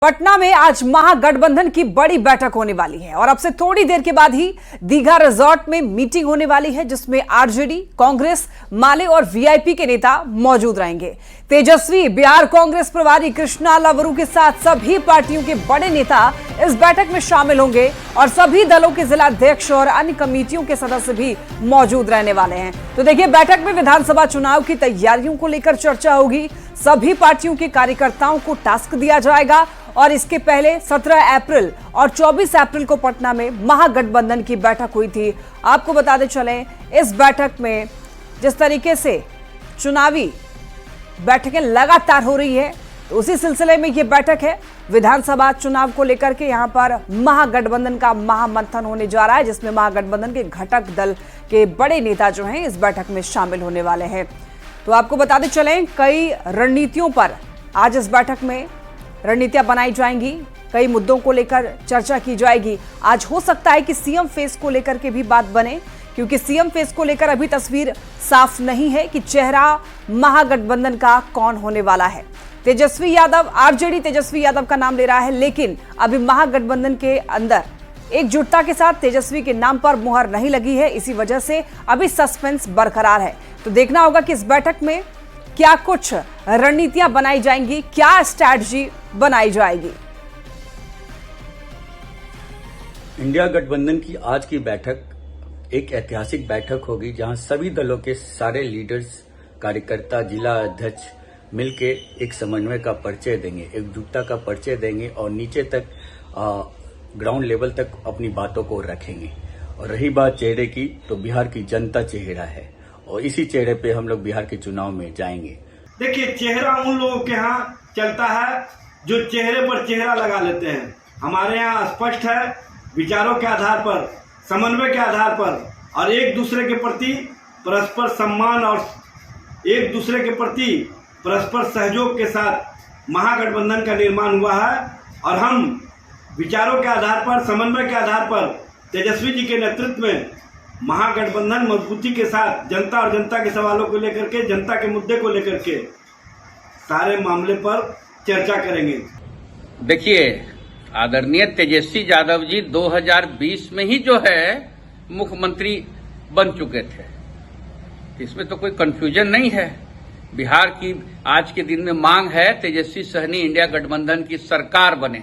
पटना में आज महागठबंधन की बड़ी बैठक होने वाली है और अब से थोड़ी देर के बाद ही दीघा रिजॉर्ट में मीटिंग होने वाली है, जिसमें आरजेडी, कांग्रेस, माले और वीआईपी के नेता मौजूद रहेंगे। तेजस्वी, बिहार कांग्रेस प्रभारी कृष्णा लवरू के साथ सभी पार्टियों के बड़े नेता इस बैठक में शामिल होंगे और सभी दलों के जिलाध्यक्ष और अन्य कमेटियों के सदस्य भी मौजूद रहने वाले हैं। तो देखिए, बैठक में विधानसभा चुनाव की तैयारियों को लेकर चर्चा होगी। सभी पार्टियों के कार्यकर्ताओं को टास्क दिया जाएगा और इसके पहले 17 अप्रैल और 24 अप्रैल को पटना में महागठबंधन की बैठक हुई थी। आपको बताते चलें, इस बैठक में जिस तरीके से चुनावी बैठकें लगातार हो रही है, तो उसी सिलसिले में ये बैठक है। विधानसभा चुनाव को लेकर के यहाँ पर महागठबंधन का महामंथन होने जा रहा है, जिसमें महागठबंधन के घटक दल के बड़े नेता जो हैं इस बैठक में शामिल होने वाले हैं। तो आपको बताते चलें, कई रणनीतियों पर आज इस बैठक में रणनीतियां बनाई जाएंगी, कई मुद्दों को लेकर चर्चा की जाएगी। आज हो सकता है कि सीएम फेस को लेकर के भी बात बने, क्योंकि सीएम फेस को लेकर अभी तस्वीर साफ नहीं है कि चेहरा महागठबंधन का कौन होने वाला है। तेजस्वी यादव, आरजेडी तेजस्वी यादव का नाम ले रहा है, लेकिन अभी महागठबंधन के अंदर एकजुटता के साथ तेजस्वी के नाम पर मुहर नहीं लगी है। इसी वजह से अभी सस्पेंस बरकरार है। तो देखना होगा कि इस बैठक में क्या कुछ रणनीतियां बनाई जाएंगी, क्या स्ट्रैटेजी बनाई जाएगी। इंडिया गठबंधन की आज की बैठक एक ऐतिहासिक बैठक होगी, जहां सभी दलों के सारे लीडर्स, कार्यकर्ता, जिला अध्यक्ष मिलके एक समन्वय का परिचय देंगे, एकजुटता का परिचय देंगे और नीचे तक ग्राउंड लेवल तक अपनी बातों को रखेंगे। और रही बात चेहरे की, तो बिहार की जनता चेहरा है और इसी चेहरे पे हम लोग बिहार के चुनाव में जाएंगे। देखिए, चेहरा उन लोगों के यहाँ चलता है जो चेहरे पर चेहरा लगा लेते हैं। हमारे यहाँ स्पष्ट है, विचारों के आधार पर, समन्वय के आधार पर और एक दूसरे के प्रति परस्पर सम्मान और एक दूसरे के प्रति परस्पर सहयोग के साथ महागठबंधन का निर्माण हुआ है। और हम विचारों के आधार पर, समन्वय के आधार पर तेजस्वी जी के नेतृत्व में महागठबंधन मजबूती के साथ जनता और जनता के सवालों को लेकर के, जनता के मुद्दे को लेकर के सारे मामले पर चर्चा करेंगे। देखिए, आदरणीय तेजस्वी यादव जी 2020 में ही जो है मुख्यमंत्री बन चुके थे, इसमें तो कोई कंफ्यूजन नहीं है। बिहार की आज के दिन में मांग है तेजस्वी सहनी इंडिया गठबंधन की सरकार बने।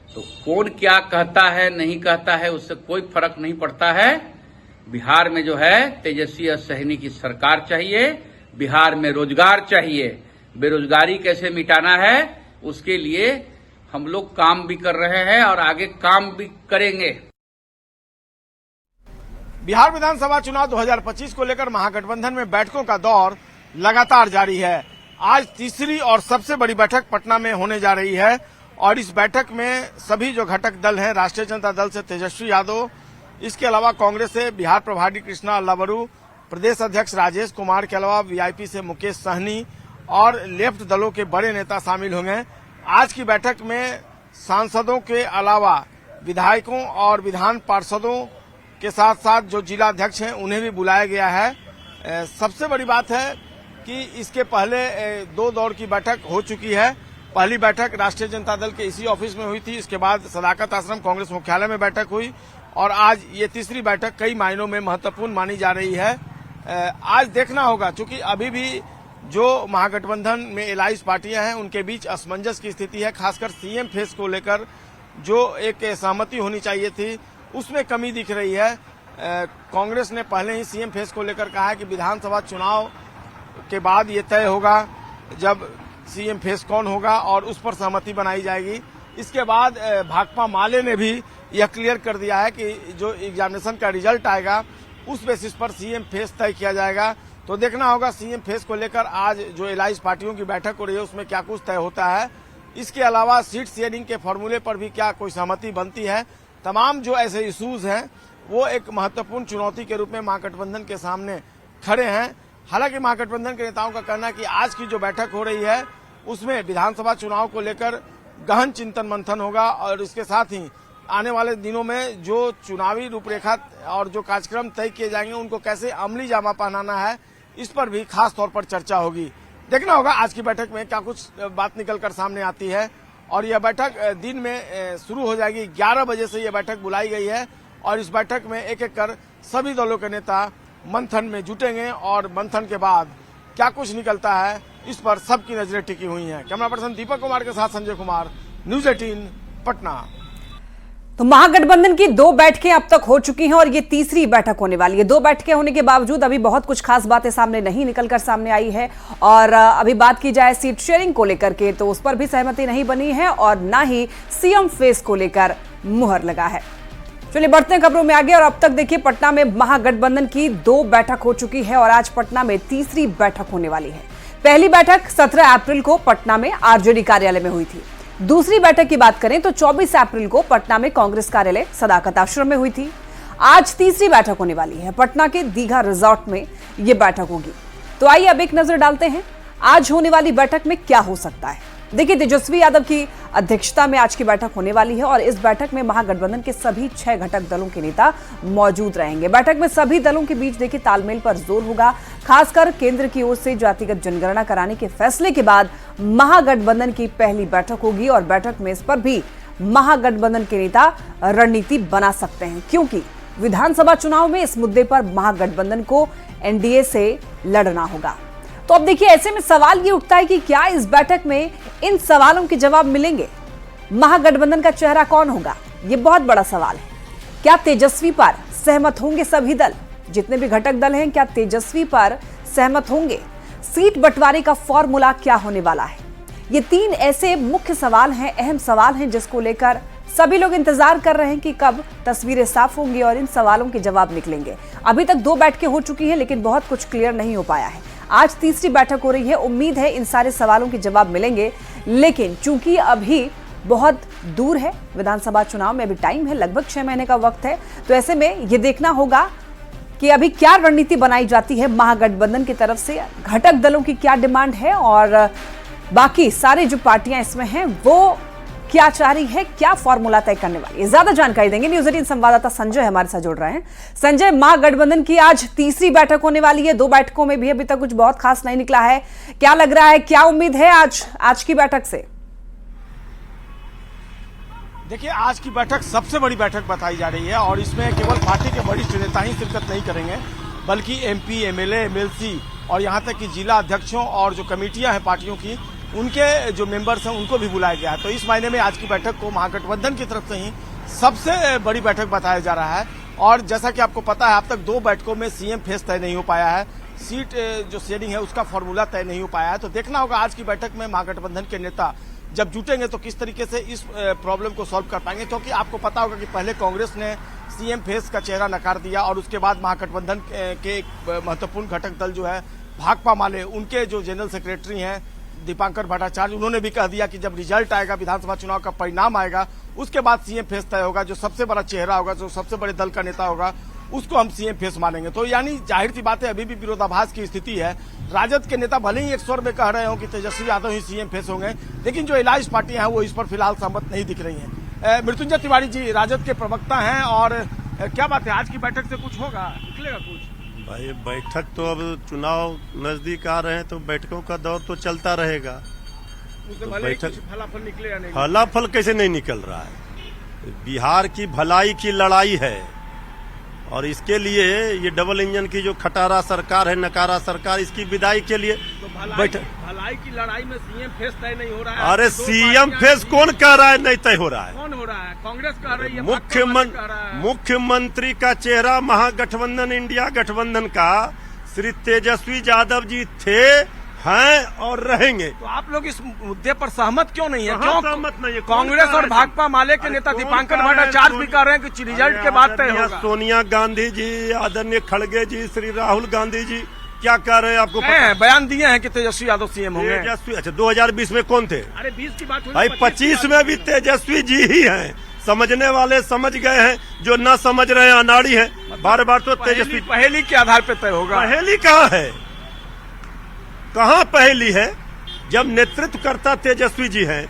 तो कौन क्या कहता है, नहीं कहता है, उससे कोई फर्क नहीं पड़ता है। बिहार में जो है तेजस्वी और सहनी की सरकार चाहिए। बिहार में रोजगार चाहिए। बेरोजगारी कैसे मिटाना है, उसके लिए हम लोग काम भी कर रहे हैं और आगे काम भी करेंगे। बिहार विधानसभा चुनाव 2025 को लेकर महागठबंधन में बैठकों का दौर लगातार जारी है। आज तीसरी और सबसे बड़ी बैठक पटना में होने जा रही है और इस बैठक में सभी जो घटक दल हैं, राष्ट्रीय जनता दल से तेजस्वी यादव, इसके अलावा कांग्रेस से बिहार प्रभारी कृष्णा लवरू, प्रदेश अध्यक्ष राजेश कुमार के अलावा वीआईपी से मुकेश सहनी और लेफ्ट दलों के बड़े नेता शामिल होंगे। आज की बैठक में सांसदों के अलावा विधायकों और विधान पार्षदों के साथ साथ जो जिला अध्यक्ष हैं उन्हें भी बुलाया गया है। सबसे बड़ी बात है कि इसके पहले 2 दौर की बैठक हो चुकी है। पहली बैठक राष्ट्रीय जनता दल के इसी ऑफिस में हुई थी, इसके बाद सदाकत आश्रम कांग्रेस मुख्यालय में बैठक हुई और आज ये तीसरी बैठक कई मायनों में महत्वपूर्ण मानी जा रही है। आज देखना होगा, चूंकि अभी भी जो महागठबंधन में एलाइज पार्टियां हैं उनके बीच असमंजस की स्थिति है। खासकर सीएम फेस को लेकर जो एक सहमति होनी चाहिए थी, उसमें कमी दिख रही है। कांग्रेस ने पहले ही सीएम फेस को लेकर कहा है कि विधानसभा चुनाव के बाद ये तय होगा जब सीएम फेस कौन होगा और उस पर सहमति बनाई जाएगी। इसके बाद भाकपा माले ने भी यह क्लियर कर दिया है कि जो एग्जामिनेशन का रिजल्ट आएगा उस बेसिस पर सीएम फेस तय किया जाएगा। तो देखना होगा सीएम फेस को लेकर आज जो एलाइज पार्टियों की बैठक हो रही है उसमें क्या कुछ तय होता है। इसके अलावा सीट शेयरिंग के फॉर्मूले पर भी क्या कोई सहमति बनती है। तमाम जो ऐसे इश्यूज हैं वो एक महत्वपूर्ण चुनौती के रूप में महागठबंधन के सामने खड़े हैं। हालांकि महागठबंधन के नेताओं का कहना है कि आज की जो बैठक हो रही है उसमें विधानसभा चुनाव को लेकर गहन चिंतन मंथन होगा और इसके साथ ही आने वाले दिनों में जो चुनावी रूपरेखा और जो कार्यक्रम तय किए जाएंगे उनको कैसे अमली जामा पहनाना है, इस पर भी खास तौर पर चर्चा होगी। देखना होगा आज की बैठक में क्या कुछ बात निकल कर सामने आती है और यह बैठक दिन में शुरू हो जाएगी। 11 बजे से यह बैठक बुलाई गई है और इस बैठक में एक एक कर सभी दलों के नेता मंथन में जुटेंगे और मंथन के बाद क्या कुछ निकलता है इस पर सबकी नजरें टिकी हुई हैं। कैमरा पर्सन दीपक कुमार के साथ संजय कुमार, न्यूज 18 पटना। तो महागठबंधन की 2 बैठकें अब तक हो चुकी हैं और ये तीसरी बैठक होने वाली है। 2 बैठकें होने के बावजूद अभी बहुत कुछ खास बातें सामने नहीं निकलकर सामने आई है और अभी बात की जाए सीट शेयरिंग को लेकर के तो उस पर भी सहमति नहीं बनी है और ना ही सीएम फेस को लेकर मुहर लगा है। चलिए बढ़ते हैं खबरों में आगे और अब तक देखिए पटना में महागठबंधन की 2 बैठक हो चुकी है और आज पटना में तीसरी बैठक होने वाली है। पहली बैठक 17 अप्रैल को पटना में आरजेडी कार्यालय में हुई थी। दूसरी बैठक की बात करें तो 24 अप्रैल को पटना में कांग्रेस कार्यालय सदाकत आश्रम में हुई थी। आज तीसरी बैठक होने वाली है। पटना के दीघा रिजॉर्ट में यह बैठक होगी। तो आइए अब एक नजर डालते हैं आज होने वाली बैठक में क्या हो सकता है। देखिए तेजस्वी यादव की अध्यक्षता में आज की बैठक होने वाली है और इस बैठक में महागठबंधन के सभी 6 घटक दलों के नेता मौजूद रहेंगे। बैठक में सभी दलों के बीच देखिए तालमेल पर जोर होगा। खासकर केंद्र की ओर से जातिगत जनगणना कराने के फैसले के बाद महागठबंधन की पहली बैठक होगी और बैठक में इस पर भी महागठबंधन के नेता रणनीति बना सकते हैं क्योंकि विधानसभा चुनाव में इस मुद्दे पर महागठबंधन को एनडीए से लड़ना होगा। तो अब देखिए ऐसे में सवाल ये उठता है कि क्या इस बैठक में इन सवालों के जवाब मिलेंगे? महागठबंधन का चेहरा कौन होगा? ये बहुत बड़ा सवाल है। क्या तेजस्वी पर सहमत होंगे सभी दल? जितने भी घटक दल हैं क्या तेजस्वी पर सहमत होंगे? सीट बंटवारे का फॉर्मूला क्या होने वाला है? ये 3 ऐसे मुख्य सवाल हैं, अहम सवाल हैं जिसको लेकर सभी लोग इंतजार कर रहे हैं कि कब तस्वीरें साफ होंगी और इन सवालों के जवाब निकलेंगे। अभी तक 2 बैठकें हो चुकी हैं लेकिन बहुत कुछ क्लियर नहीं हो पाया है। आज तीसरी बैठक हो रही है। उम्मीद है इन सारे सवालों के जवाब मिलेंगे लेकिन चूंकि अभी बहुत दूर है, विधानसभा चुनाव में अभी टाइम है, लगभग 6 महीने का वक्त है, तो ऐसे में ये देखना होगा कि अभी क्या रणनीति बनाई जाती है महागठबंधन की तरफ से, घटक दलों की क्या डिमांड है और बाकी सारे जो पार्टियां इसमें हैं वो क्या चाह रही है, क्या फॉर्मूला तय करने वाली है। ज्यादा जानकारी देंगे न्यूज 18 संवाददाता संजय हमारे साथ जुड़ रहे हैं। संजय, महागठबंधन की आज तीसरी बैठक होने वाली है। 2 बैठकों में भी अभी तक कुछ बहुत खास नहीं निकला है। क्या लग रहा है, क्या उम्मीद है आज की बैठक से? देखिए आज की बैठक सबसे बड़ी बैठक बताई जा रही है और इसमें केवल पार्टी के वरिष्ठ नेता ही शिरकत नहीं करेंगे बल्कि एमपी, एमएलए, एमएलसी और यहां तक कि जिला अध्यक्षों और जो कमेटियां हैं पार्टियों की उनके जो मेंबर्स हैं उनको भी बुलाया गया है। तो इस मायने में आज की बैठक को महागठबंधन की तरफ से ही सबसे बड़ी बैठक बताया जा रहा है। और जैसा कि आपको पता है अब तक 2 बैठकों में सीएम फेस तय नहीं हो पाया है, सीट जो शेयरिंग है उसका फॉर्मूला तय नहीं हो पाया है। तो देखना होगा आज की बैठक में महागठबंधन के नेता जब जुटेंगे तो किस तरीके से इस प्रॉब्लम को सॉल्व कर पाएंगे क्योंकि आपको पता होगा कि पहले कांग्रेस ने सीएम फेस का चेहरा नकार दिया और उसके बाद महागठबंधन के एक महत्वपूर्ण घटक दल जो है भाकपा माले, उनके जो जनरल सेक्रेटरी हैं दीपांकर भट्टाचार्य, उन्होंने भी कह दिया कि जब रिजल्ट आएगा, विधानसभा चुनाव का परिणाम आएगा, उसके बाद सीएम फेस तय होगा। जो सबसे बड़ा चेहरा होगा, जो सबसे बड़े दल का नेता होगा, उसको हम सीएम फेस मानेंगे। तो यानी जाहिर सी बात है अभी भी विरोधाभास की स्थिति है। राजद के नेता भले ही एक स्वर में कह रहे हो कि तेजस्वी यादव ही सीएम फेस होंगे, लेकिन जो इलाइज पार्टियां हैं वो इस पर फिलहाल सहमत नहीं दिख रही हैं। मृत्युंजय तिवारी जी राजद के प्रवक्ता हैं और क्या बात है आज की बैठक से कुछ होगा, निकलेगा कुछ? भाई बैठक तो अब चुनाव नजदीक आ रहे हैं तो बैठकों का दौर तो चलता रहेगा। तो बैठक फलाफल निकले या नहीं? फलाफल कैसे नहीं निकल रहा है? बिहार की भलाई की लड़ाई है और इसके लिए ये डबल इंजन की जो खटारा सरकार है, नकारा सरकार, इसकी विदाई के लिए तो भलाई की लड़ाई में सीएम फेस तय नहीं हो रहा है। अरे सीएम फेस कौन कह रहा है नहीं तय हो रहा है? कौन हो रहा है? कांग्रेस कह रही है, मुख्यमंत्री का चेहरा महागठबंधन इंडिया गठबंधन का श्री तेजस्वी यादव जी थे, हैं और रहेंगे। तो आप लोग इस मुद्दे पर सहमत क्यों नहीं है? क्यों सहमत नहीं है? कांग्रेस और भाकपा माले के नेता दीपांकर भट्टाचार्य भी कह रहे हैं कि रिजल्ट के बाद तय होगा। सोनिया गांधी जी, आदरणीय खड़गे जी, श्री राहुल गांधी जी क्या कह रहे हैं आपको पता है? बयान दिए हैं कि तेजस्वी यादव सीएम होंगे। तेजस्वी, अच्छा 2020 में कौन थे? अरे 20 की बात, भाई 25 में भी तेजस्वी जी ही हैं। समझने वाले समझ गए हैं, जो न समझ रहे हैं अनाड़ी हैं। बार बार तो तेजस्वी पहेली के आधार पर तय होगा। पहेली कहाँ है? कहाँ पहेली है? जब नेतृत्व करता तेजस्वी जी हैं,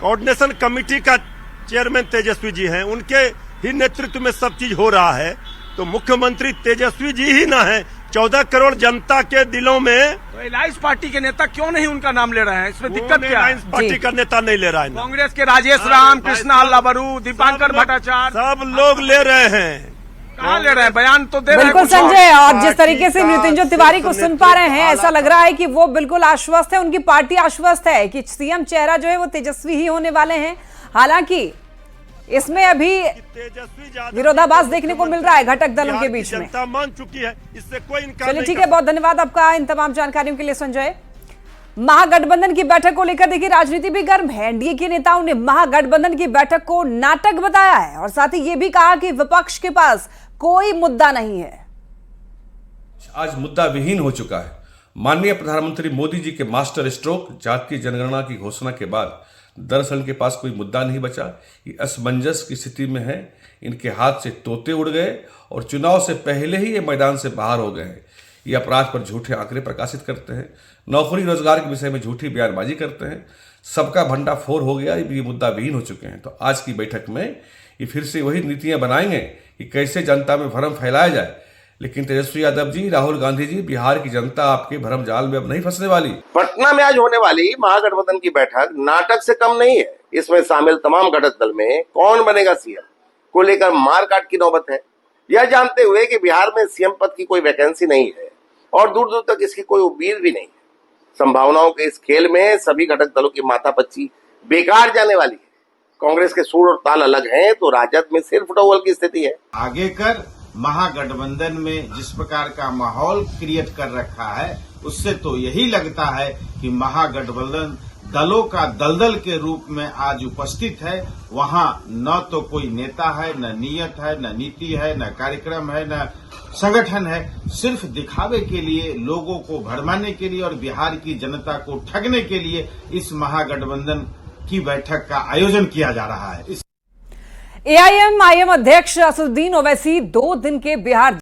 कोऑर्डिनेशन कमेटी का चेयरमैन तेजस्वी जी हैं, उनके ही नेतृत्व में सब चीज हो रहा है, तो मुख्यमंत्री तेजस्वी जी ही ना है 14 करोड़ जनता के दिलों में तो अलायंस पार्टी के नेता क्यों नहीं उनका नाम ले रहे हैं? इसमें दिक्कत क्या है? अलायंस पार्टी का नेता नहीं ले रहा है ना। कांग्रेस के राजेश राम, कृष्णा लबरू, दीपांकर भट्टाचार्य सब लोग ले रहे हैं। कहाँ ले रहे हैं? बयान तो दे रहे हैं बिल्कुल कुछ और। संजय, और जिस तरीके से मृत्युंजय तिवारी को सुन पा रहे हैं, ऐसा लग रहा है कि वो बिल्कुल आश्वस्त है, उनकी पार्टी आश्वस्त है कि सीएम चेहरा जो है वो तेजस्वी ही होने वाले हैं। हालांकि इसमें अभी विरोधाभास देखने को मिल रहा है घटक दलों के बीच में। जनता मान चुकी है, इससे कोई इनकार चलिए नहीं ठीक कर है, बहुत धन्यवाद आपका इन तमाम जानकारियों के लिए संजय। महागठबंधन की बैठक को लेकर देखिए राजनीति भी गर्म है। एनडीए के नेताओं ने महागठबंधन की बैठक को नाटक बताया है और साथ ही ये भी कहा कि विपक्ष के पास कोई मुद्दा नहीं है। आज मुद्दा विहीन हो चुका है। माननीय प्रधानमंत्री मोदी जी के मास्टर स्ट्रोक जात की जनगणना की घोषणा के बाद दरअसल इनके पास कोई मुद्दा नहीं बचा। ये असमंजस की स्थिति में है, इनके हाथ से तोते उड़ गए और चुनाव से पहले ही ये मैदान से बाहर हो गए हैं। ये अपराध पर झूठे आंकड़े प्रकाशित करते हैं, नौकरी रोजगार के विषय में झूठी बयानबाजी करते हैं। सबका भंडाफोड़ हो गया, ये मुद्दा विहीन हो चुके हैं। तो आज की बैठक में ये फिर से वही नीतियां बनाएंगे कि कैसे जनता में भ्रम फैलाया जाए। लेकिन तेजस्वी यादव जी, राहुल गांधी जी, बिहार की जनता आपके भ्रम जाल में अब नहीं फंसने वाली। पटना में आज होने वाली महागठबंधन की बैठक नाटक से कम नहीं है। इसमें शामिल तमाम घटक दल में कौन बनेगा सीएम को लेकर मारकाट की नौबत है। यह जानते हुए कि बिहार में सीएम पद की कोई वैकेंसी नहीं है और दूर दूर तक इसकी कोई उम्मीद भी नहीं है। संभावनाओं के इस खेल में सभी घटक दलों की माथापच्ची बेकार जाने वाली है। कांग्रेस के सुर और ताल अलग हैं तो राजद में सिर्फ डोवल की स्थिति है। आगे कर महागठबंधन में जिस प्रकार का माहौल क्रिएट कर रखा है, उससे तो यही लगता है कि महागठबंधन दलों का दलदल के रूप में आज उपस्थित है। वहां न तो कोई नेता है, न नियत है, न नीति है, न कार्यक्रम है, न संगठन है। सिर्फ दिखावे के लिए, लोगों को भरमाने के लिए और बिहार की जनता को ठगने के लिए इस महागठबंधन की बैठक का आयोजन किया जा रहा है। एआईएमआईएम अध्यक्ष असदुद्दीन ओवैसी 2 दिन के बिहार